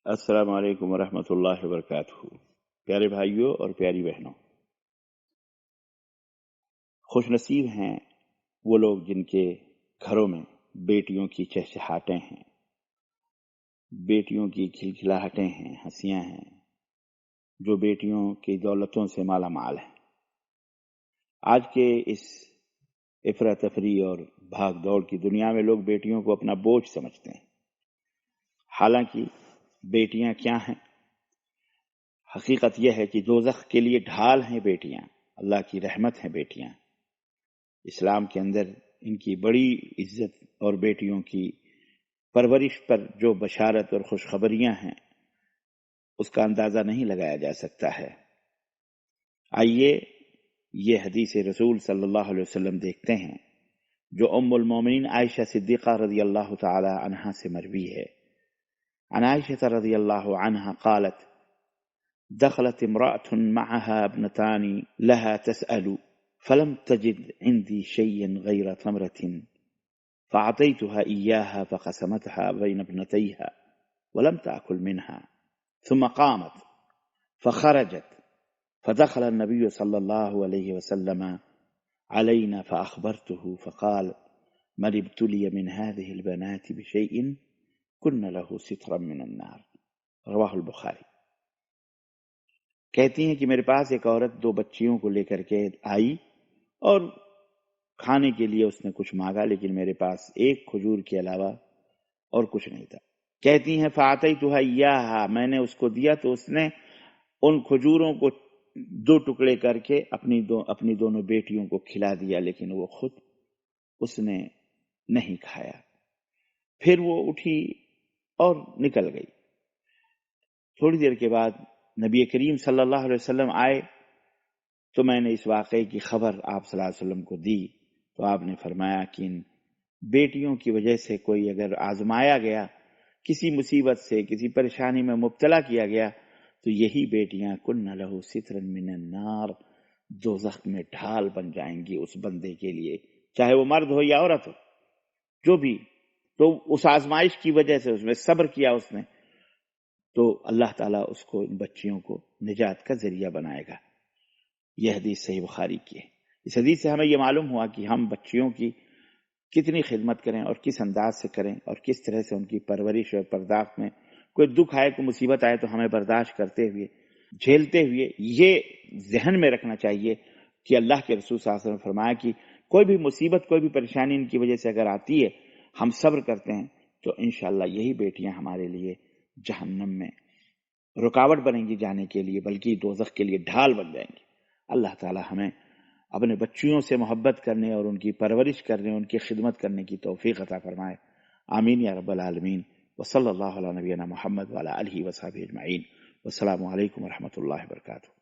السلام علیکم ورحمۃ اللہ وبرکاتہ۔ پیارے بھائیوں اور پیاری بہنوں، خوش نصیب ہیں وہ لوگ جن کے گھروں میں بیٹیوں کی چہچہاٹیں ہیں، بیٹیوں کی کھلکھلاہٹیں ہیں، ہنسیاں ہیں، جو بیٹیوں کی دولتوں سے مالا مال ہیں۔ آج کے اس افراتفری اور بھاگ دوڑ کی دنیا میں لوگ بیٹیوں کو اپنا بوجھ سمجھتے ہیں، حالانکہ بیٹیاں کیا ہیں؟ حقیقت یہ ہے کہ دوزخ کے لیے ڈھال ہیں بیٹیاں، اللہ کی رحمت ہیں بیٹیاں۔ اسلام کے اندر ان کی بڑی عزت اور بیٹیوں کی پرورش پر جو بشارت اور خوشخبریاں ہیں اس کا اندازہ نہیں لگایا جا سکتا ہے۔ آئیے یہ حدیث رسول صلی اللہ علیہ وسلم دیکھتے ہیں جو ام المومنین عائشہ صدیقہ رضی اللہ تعالی عنہا سے مروی ہے۔ عن عائشہ رضی اللہ عنہا قالت دخلت امرأة معها ابنتان لها تسأل فلم تجد عندي شيئا غير تمرة فأعطيتها إياها فقسمتها بين ابنتيها ولم تأكل منها ثم قامت فخرجت فدخل النبي صلى الله عليه وسلم علينا فأخبرته فقال من ابتلي من هذه البنات بشيء كن له سترا من النار رواہ البخاری۔ کہتی ہیں کہ میرے پاس ایک عورت دو بچیوں کو لے کر کے آئی اور کھانے کے لیے اس نے کچھ مانگا، لیکن میرے پاس ایک کھجور کے علاوہ اور کچھ نہیں تھا۔ کہتی ہیں فَأَعْطَيْتُهَا إِيَّاهَا، میں نے اس کو دیا تو اس نے ان کھجوروں کو دو ٹکڑے کر کے اپنی دونوں بیٹیوں کو کھلا دیا، لیکن وہ خود اس نے نہیں کھایا۔ پھر وہ اٹھی اور نکل گئی۔ تھوڑی دیر کے بعد نبی کریم صلی اللہ علیہ وسلم آئے تو میں نے اس واقعے کی خبر آپ صلی اللہ علیہ وسلم کو دی تو آپ نے فرمایا کہ ان بیٹیوں کی وجہ سے کوئی اگر آزمایا گیا، کسی مصیبت سے کسی پریشانی میں مبتلا کیا گیا تو یہی بیٹیاں کن لہ سترا من النار، دوزخ میں ڈھال بن جائیں گی اس بندے کے لیے، چاہے وہ مرد ہو یا عورت ہو، جو بھی۔ تو اس آزمائش کی وجہ سے اس میں صبر کیا اس نے تو اللہ تعالیٰ اس کو ان بچیوں کو نجات کا ذریعہ بنائے گا۔ یہ حدیث صحیح بخاری کی ہے۔ اس حدیث سے ہمیں یہ معلوم ہوا کہ ہم بچیوں کی کتنی خدمت کریں اور کس انداز سے کریں اور کس طرح سے ان کی پرورش اور پرداخت میں کوئی دکھ آئے، کوئی مصیبت آئے تو ہمیں برداشت کرتے ہوئے، جھیلتے ہوئے یہ ذہن میں رکھنا چاہیے کہ اللہ کے رسول صلی اللہ علیہ وسلم نے فرمایا کہ کوئی بھی مصیبت، کوئی بھی پریشانی ان کی وجہ سے اگر آتی ہے، ہم صبر کرتے ہیں تو انشاءاللہ یہی بیٹیاں ہمارے لیے جہنم میں رکاوٹ بنیں گی جانے کے لیے، بلکہ دوزخ کے لیے ڈھال بن جائیں گی۔ اللہ تعالی ہمیں اپنے بچیوں سے محبت کرنے اور ان کی پرورش کرنے، ان کی خدمت کرنے کی توفیق عطا فرمائے۔ آمین یا رب العالمین۔ وصلی اللہ علی نبینا محمد وعلی آلہ وصحبہ اجمعین۔ والسلام علیکم ورحمۃ اللہ وبرکاتہ۔